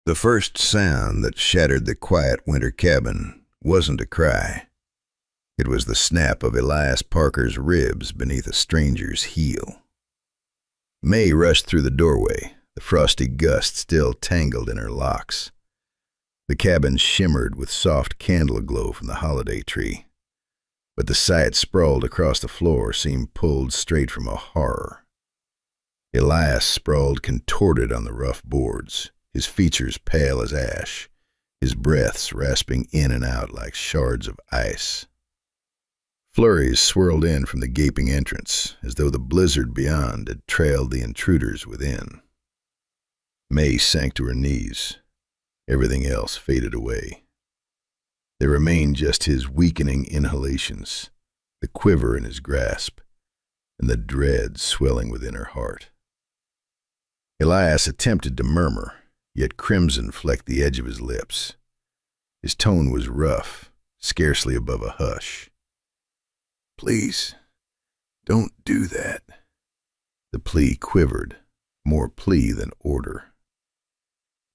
The first sound that shattered the quiet winter cabin wasn't a cry. It was the snap of Elias Parker's ribs beneath a stranger's heel. May rushed through the doorway, the frosty gust still tangled in her locks. The cabin shimmered with soft candle glow from the holiday tree, but the sight sprawled across the floor seemed pulled straight from a horror. Elias sprawled contorted on the rough boards, his features pale as ash, his breaths rasping in and out like shards of ice. Flurries swirled in from the gaping entrance, as though the blizzard beyond had trailed the intruders within. May sank to her knees. Everything else faded away. There remained just his weakening inhalations, the quiver in his grasp, and the dread swelling within her heart. Elias attempted to murmur, yet crimson flecked the edge of his lips. His tone was rough, scarcely above a hush. "Please, don't do that." The plea quivered, more plea than order.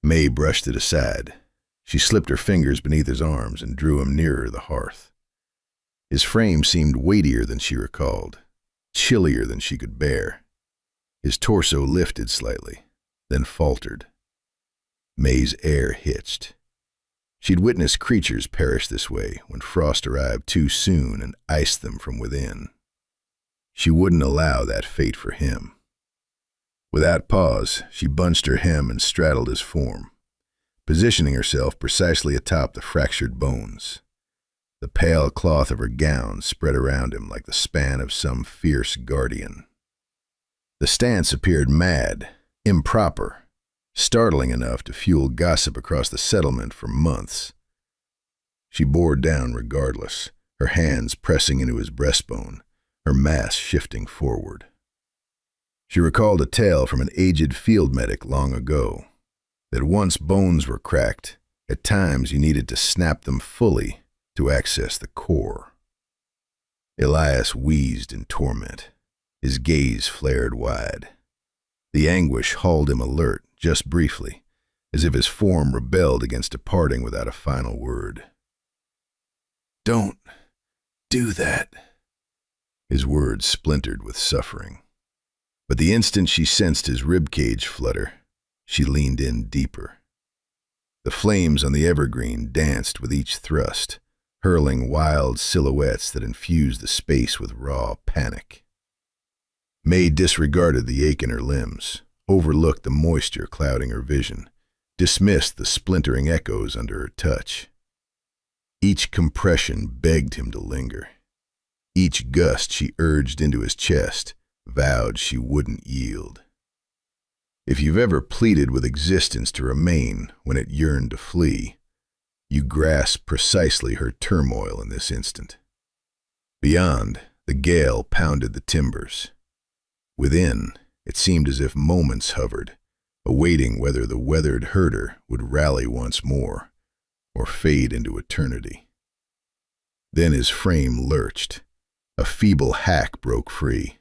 May brushed it aside. She slipped her fingers beneath his arms and drew him nearer the hearth. His frame seemed weightier than she recalled, chillier than she could bear. His torso lifted slightly, then faltered. May's air hitched. She'd witnessed creatures perish this way when frost arrived too soon and iced them from within. She wouldn't allow that fate for him. Without pause, she bunched her hem and straddled his form, positioning herself precisely atop the fractured bones. The pale cloth of her gown spread around him like the span of some fierce guardian. The stance appeared mad, improper, startling enough to fuel gossip across the settlement for months. She bore down regardless, her hands pressing into his breastbone, her mass shifting forward. She recalled a tale from an aged field medic long ago, that once bones were cracked, at times you needed to snap them fully to access the core. Elias wheezed in torment. His gaze flared wide. The anguish hauled him alert, just briefly, as if his form rebelled against departing without a final word. "Don't do that." His words splintered with suffering. But the instant she sensed his ribcage flutter, she leaned in deeper. The flames on the evergreen danced with each thrust, hurling wild silhouettes that infused the space with raw panic. May disregarded the ache in her limbs, overlooked the moisture clouding her vision, dismissed the splintering echoes under her touch. Each compression begged him to linger. Each gust she urged into his chest vowed she wouldn't yield. If you've ever pleaded with existence to remain when it yearned to flee, you grasp precisely her turmoil in this instant. Beyond, the gale pounded the timbers. Within, it seemed as if moments hovered, awaiting whether the weathered herder would rally once more, or fade into eternity. Then his frame lurched. A feeble hack broke free.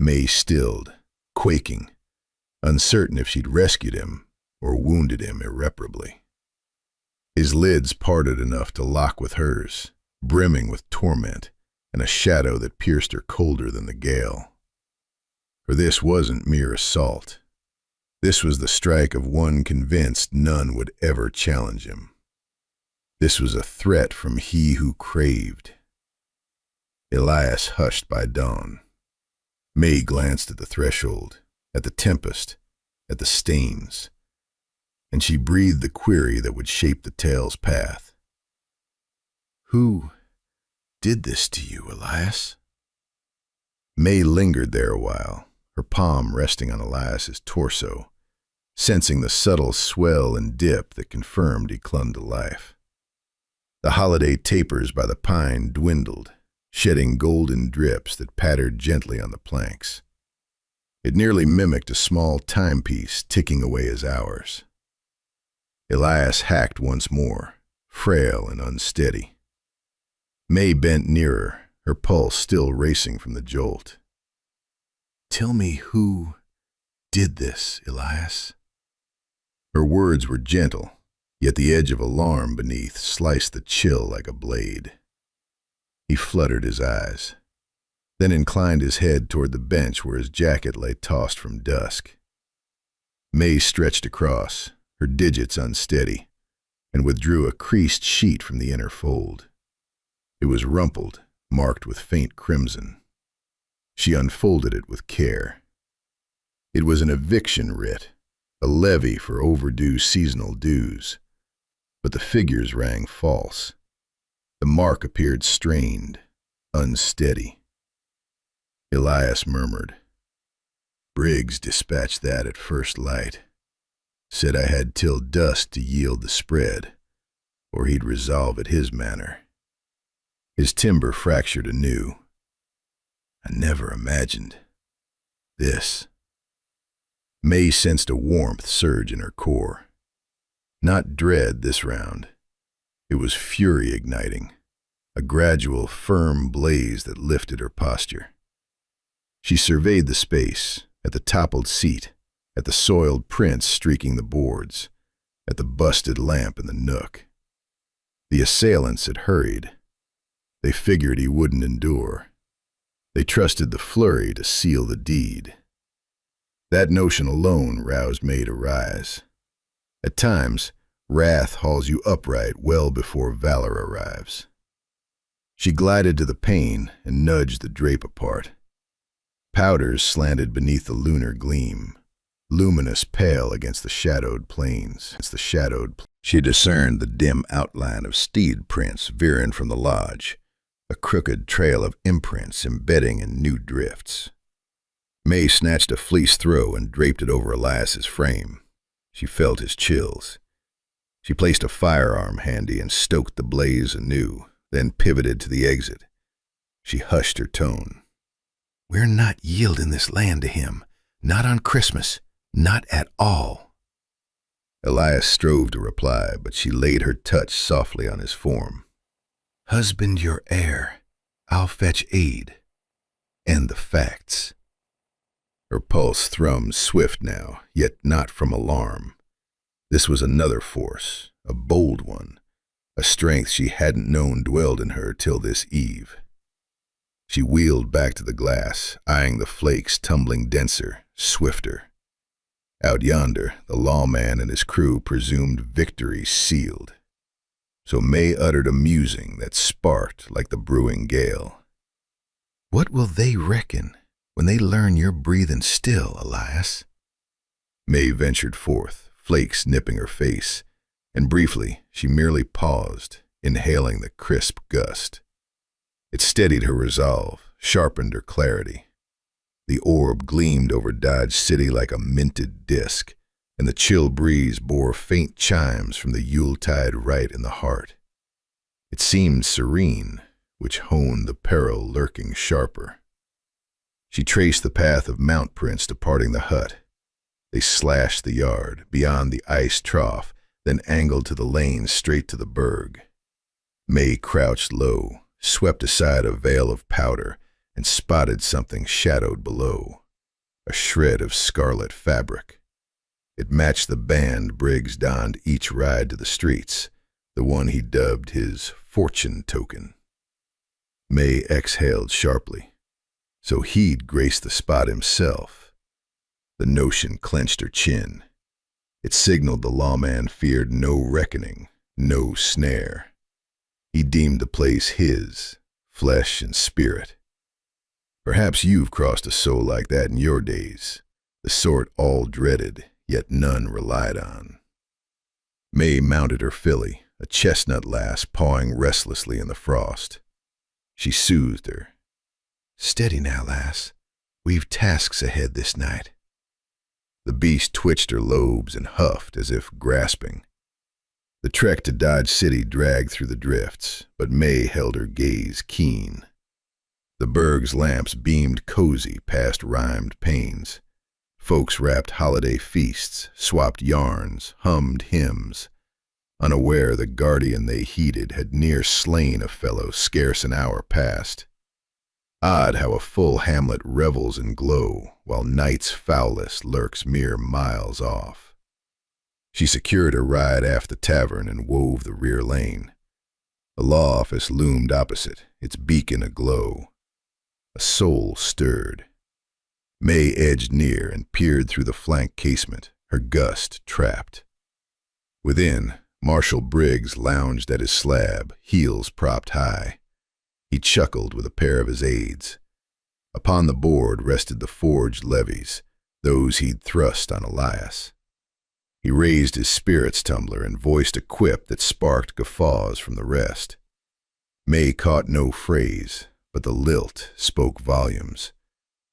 May stilled, quaking, uncertain if she'd rescued him or wounded him irreparably. His lids parted enough to lock with hers, brimming with torment and a shadow that pierced her colder than the gale. For this wasn't mere assault. This was the strike of one convinced none would ever challenge him. This was a threat from he who craved. Elias hushed by dawn. May glanced at the threshold, at the tempest, at the stains, and she breathed the query that would shape the tale's path. "Who did this to you, Elias?" May lingered there a while, her palm resting on Elias's torso, sensing the subtle swell and dip that confirmed he clung to life. The holiday tapers by the pine dwindled, shedding golden drips that pattered gently on the planks. It nearly mimicked a small timepiece ticking away his hours. Elias hacked once more, frail and unsteady. May bent nearer, her pulse still racing from the jolt. "Tell me who did this, Elias?" Her words were gentle, yet the edge of alarm beneath sliced the chill like a blade. He fluttered his eyes, then inclined his head toward the bench where his jacket lay tossed from dusk. May stretched across, her digits unsteady, and withdrew a creased sheet from the inner fold. It was rumpled, marked with faint crimson. She unfolded it with care. It was an eviction writ, a levy for overdue seasonal dues, but the figures rang false. The mark appeared strained, unsteady. Elias murmured, "Briggs dispatched that at first light. Said I had till dusk to yield the spread, or he'd resolve it his manner." His timber fractured anew. "I never imagined this." May sensed a warmth surge in her core. Not dread this round. It was fury igniting, a gradual, firm blaze that lifted her posture. She surveyed the space, at the toppled seat, at the soiled prints streaking the boards, at the busted lamp in the nook. The assailants had hurried. They figured he wouldn't endure. They trusted the flurry to seal the deed. That notion alone roused May to rise. At times, wrath hauls you upright well before valor arrives. She glided to the pane and nudged the drape apart. Powders slanted beneath the lunar gleam, luminous pale against the shadowed plains. She discerned the dim outline of steed prints veering from the lodge, a crooked trail of imprints embedding in new drifts. May snatched a fleece throw and draped it over Elias's frame. She felt his chills. She placed a firearm handy and stoked the blaze anew, then pivoted to the exit. She hushed her tone. "We're not yielding this land to him. Not on Christmas. Not at all." Elias strove to reply, but she laid her touch softly on his form. "Husband your heir. I'll fetch aid. And the facts." Her pulse thrummed swift now, yet not from alarm. This was another force, a bold one, a strength she hadn't known dwelled in her till this eve. She wheeled back to the glass, eyeing the flakes tumbling denser, swifter. Out yonder, the lawman and his crew presumed victory sealed. So May uttered a musing that sparked like the brewing gale. "What will they reckon when they learn you're breathing still, Elias?" May ventured forth, flakes nipping her face, and briefly she merely paused, inhaling the crisp gust. It steadied her resolve, sharpened her clarity. The orb gleamed over Dodge City like a minted disk, and the chill breeze bore faint chimes from the Yuletide rite in the heart. It seemed serene, which honed the peril lurking sharper. She traced the path of mount prints departing the hut. They slashed the yard, beyond the ice trough, then angled to the lane straight to the burg. May crouched low, swept aside a veil of powder, and spotted something shadowed below, a shred of scarlet fabric. It matched the band Briggs donned each ride to the streets, the one he dubbed his fortune token. May exhaled sharply. So he'd graced the spot himself. The notion clenched her chin. It signaled the lawman feared no reckoning, no snare. He deemed the place his, flesh and spirit. Perhaps you've crossed a soul like that in your days, the sort all dreaded, yet none relied on. May mounted her filly, a chestnut lass pawing restlessly in the frost. She soothed her. "Steady now, lass. We've tasks ahead this night." The beast twitched her lobes and huffed as if grasping. The trek to Dodge City dragged through the drifts, but May held her gaze keen. The burg's lamps beamed cozy past rhymed panes. Folks wrapped holiday feasts, swapped yarns, hummed hymns. Unaware the guardian they heeded had near slain a fellow scarce an hour past. Odd how a full hamlet revels in glow, while night's foulest lurks mere miles off. She secured her ride aft the tavern and wove the rear lane. The law office loomed opposite, its beacon aglow. A soul stirred. May edged near and peered through the flank casement, her gust trapped. Within, Marshal Briggs lounged at his slab, heels propped high. He chuckled with a pair of his aides. Upon the board rested the forged levies, those he'd thrust on Elias. He raised his spirits tumbler and voiced a quip that sparked guffaws from the rest. May caught no phrase, but the lilt spoke volumes.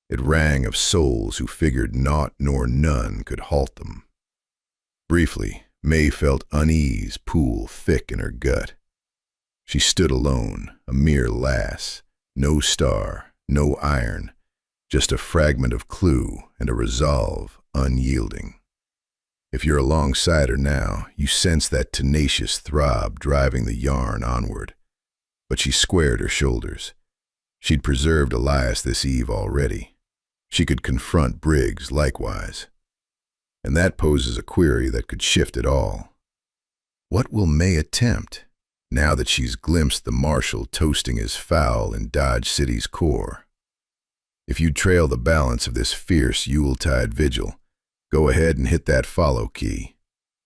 It rang of souls who figured naught nor none could halt them. Briefly, May felt unease pool thick in her gut. She stood alone, a mere lass, no star, no iron, just a fragment of clue and a resolve unyielding. If you're alongside her now, you sense that tenacious throb driving the yarn onward. But she squared her shoulders. She'd preserved Elias this eve already. She could confront Briggs likewise. And that poses a query that could shift it all. What will May attempt, now that she's glimpsed the marshal toasting his fowl in Dodge City's core? If you trail the balance of this fierce Yuletide vigil, go ahead and hit that follow key.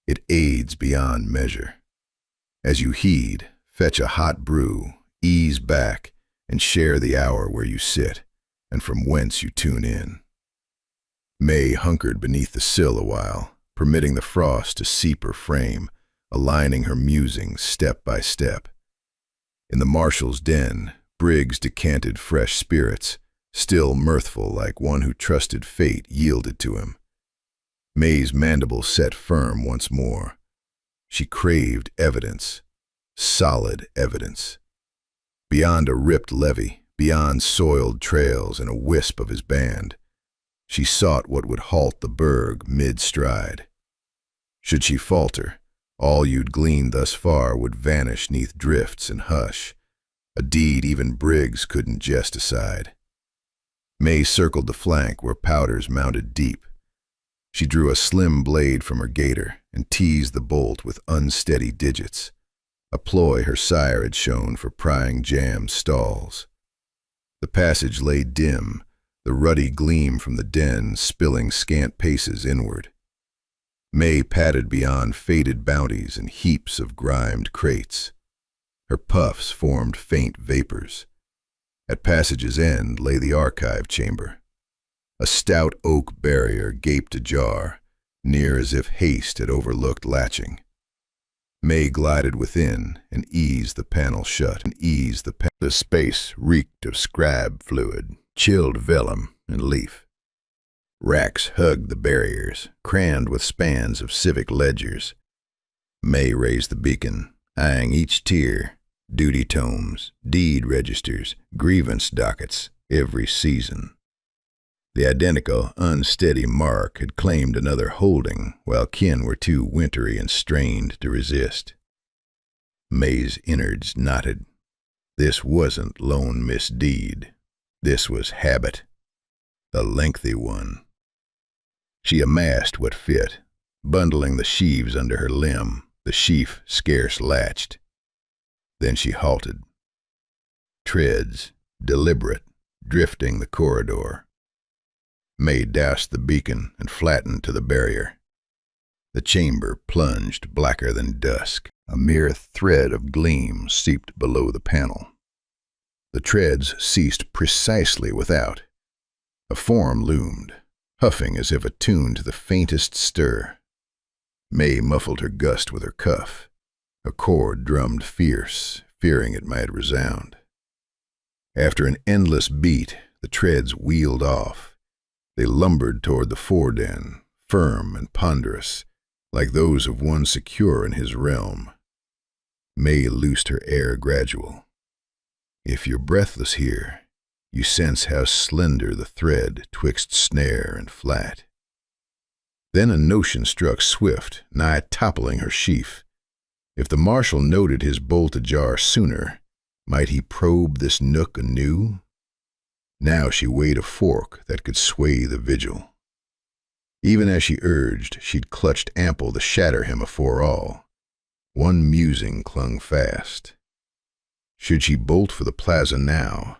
It aids beyond measure. As you heed, fetch a hot brew, ease back, and share the hour where you sit, and from whence you tune in. May hunkered beneath the sill a while, permitting the frost to seep her frame, aligning her musings step by step. In the marshal's den, Briggs decanted fresh spirits, still mirthful like one who trusted fate yielded to him. May's mandible set firm once more. She craved evidence, solid evidence. Beyond a ripped levee, beyond soiled trails and a wisp of his band, she sought what would halt the burg mid-stride. Should she falter, all you'd gleaned thus far would vanish neath drifts and hush, a deed even Briggs couldn't jest aside. May circled the flank where powders mounted deep. She drew a slim blade from her gaiter and teased the bolt with unsteady digits, a ploy her sire had shown for prying jammed stalls. The passage lay dim, the ruddy gleam from the den spilling scant paces inward. May padded beyond faded bounties and heaps of grimed crates. Her puffs formed faint vapors. At passage's end lay the archive chamber. A stout oak barrier gaped ajar, near as if haste had overlooked latching. May glided within and eased the panel shut. The space reeked of scrab fluid, chilled vellum and leaf. Racks hugged the barriers, crammed with spans of civic ledgers. May raised the beacon, eyeing each tier, duty tomes, deed registers, grievance dockets, every season. The identical, unsteady mark had claimed another holding, while kin were too wintry and strained to resist. May's innards knotted. This wasn't lone misdeed. This was habit, a lengthy one. She amassed what fit, bundling the sheaves under her limb, the sheaf scarce latched. Then she halted. Treads, deliberate, drifting the corridor. May doused the beacon and flattened to the barrier. The chamber plunged blacker than dusk. A mere thread of gleam seeped below the panel. The treads ceased precisely without. A form loomed, huffing as if attuned to the faintest stir. May muffled her gust with her cuff. A chord drummed fierce, fearing it might resound. After an endless beat, the treads wheeled off. They lumbered toward the fore-den, firm and ponderous, like those of one secure in his realm. May loosed her air gradual. If you're breathless here, you sense how slender the thread twixt snare and flat. Then a notion struck swift, nigh toppling her sheaf. If the marshal noted his bolt ajar sooner, might he probe this nook anew? Now she weighed a fork that could sway the vigil. Even as she urged, she'd clutched ample to shatter him afore all. One musing clung fast. Should she bolt for the plaza now,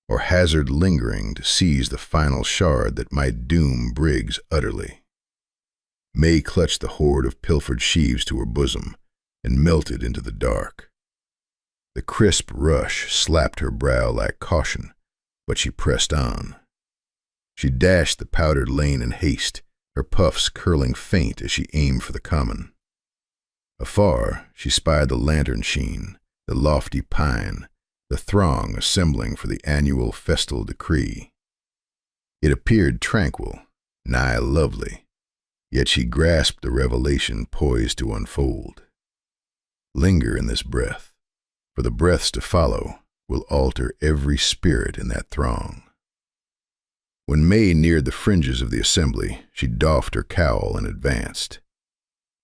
or hazard lingering to seize the final shard that might doom Briggs utterly? May clutched the hoard of pilfered sheaves to her bosom and melted into the dark. The crisp rush slapped her brow like caution, but she pressed on. She dashed the powdered lane in haste, her puffs curling faint as she aimed for the common. Afar, she spied the lantern sheen, the lofty pine, the throng assembling for the annual festal decree. It appeared tranquil, nigh lovely, yet she grasped the revelation poised to unfold. Linger in this breath, for the breaths to follow will alter every spirit in that throng. When May neared the fringes of the assembly, she doffed her cowl and advanced.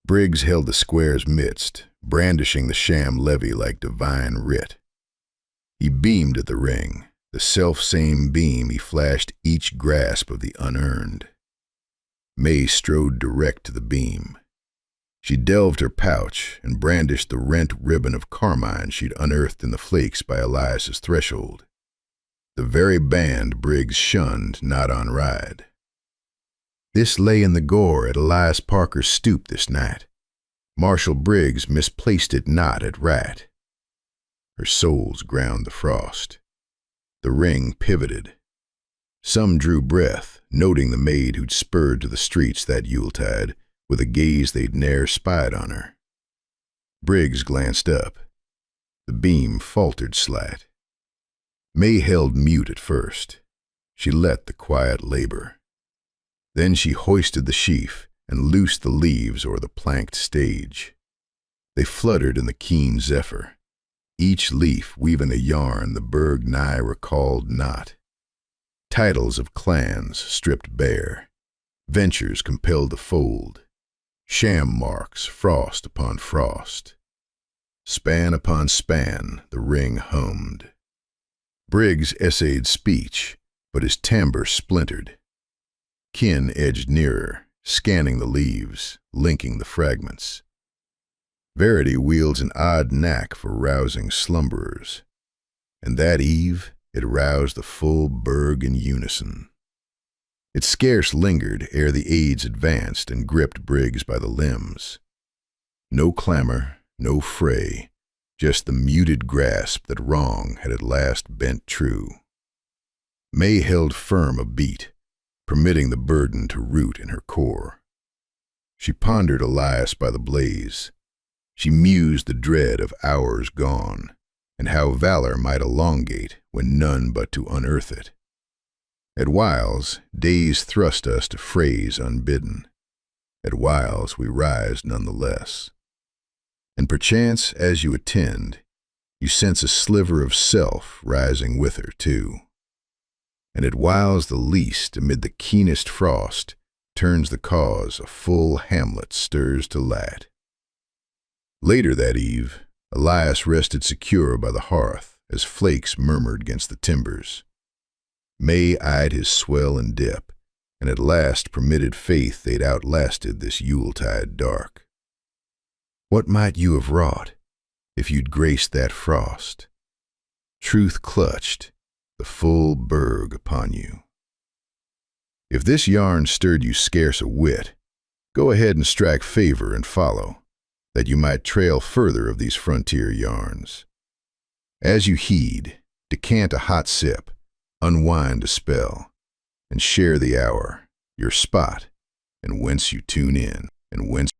Briggs held the square's midst, brandishing the sham levy like divine writ. He beamed at the ring, the self-same beam he flashed each grasp of the unearned. May strode direct to the beam. She delved her pouch and brandished the rent ribbon of carmine she'd unearthed in the flakes by Elias's threshold. The very band Briggs shunned not on ride. This lay in the gore at Elias Parker's stoop this night. Marshal Briggs misplaced it not at rat. Her soles ground the frost. The ring pivoted. Some drew breath, noting the maid who'd spurred to the streets that Yuletide with a gaze they'd ne'er spied on her. Briggs glanced up. The beam faltered slight. May held mute at first. She let the quiet labor. Then she hoisted the sheaf and loosed the leaves o'er the planked stage. They fluttered in the keen zephyr, each leaf weaving a yarn the burg nigh recalled not. Titles of clans stripped bare, ventures compelled to fold, sham marks frost upon frost. Span upon span the ring hummed. Briggs essayed speech, but his timbre splintered. Kin edged nearer, scanning the leaves, linking the fragments. Verity wields an odd knack for rousing slumberers, and that eve it roused the full burg in unison. It scarce lingered ere the aides advanced and gripped Briggs by the limbs. No clamor, no fray, just the muted grasp that wrong had at last bent true. May held firm a beat, permitting the burden to root in her core. She pondered Elias by the blaze. She mused the dread of hours gone, and how valor might elongate when none but to unearth it. At whiles, days thrust us to frays unbidden. At whiles we rise none the less. And perchance, as you attend, you sense a sliver of self rising with her, too. And at whiles the least, amid the keenest frost, turns the cause a full hamlet stirs to light. Later that eve, Elias rested secure by the hearth as flakes murmured against the timbers. May eyed his swell and dip, and at last permitted faith they'd outlasted this Yuletide dark. What might you have wrought if you'd graced that frost? Truth clutched the full burg upon you. If this yarn stirred you scarce a whit, go ahead and strike favor and follow, that you might trail further of these frontier yarns. As you heed, decant a hot sip, unwind a spell, and share the hour, your spot, and whence you tune in, and whence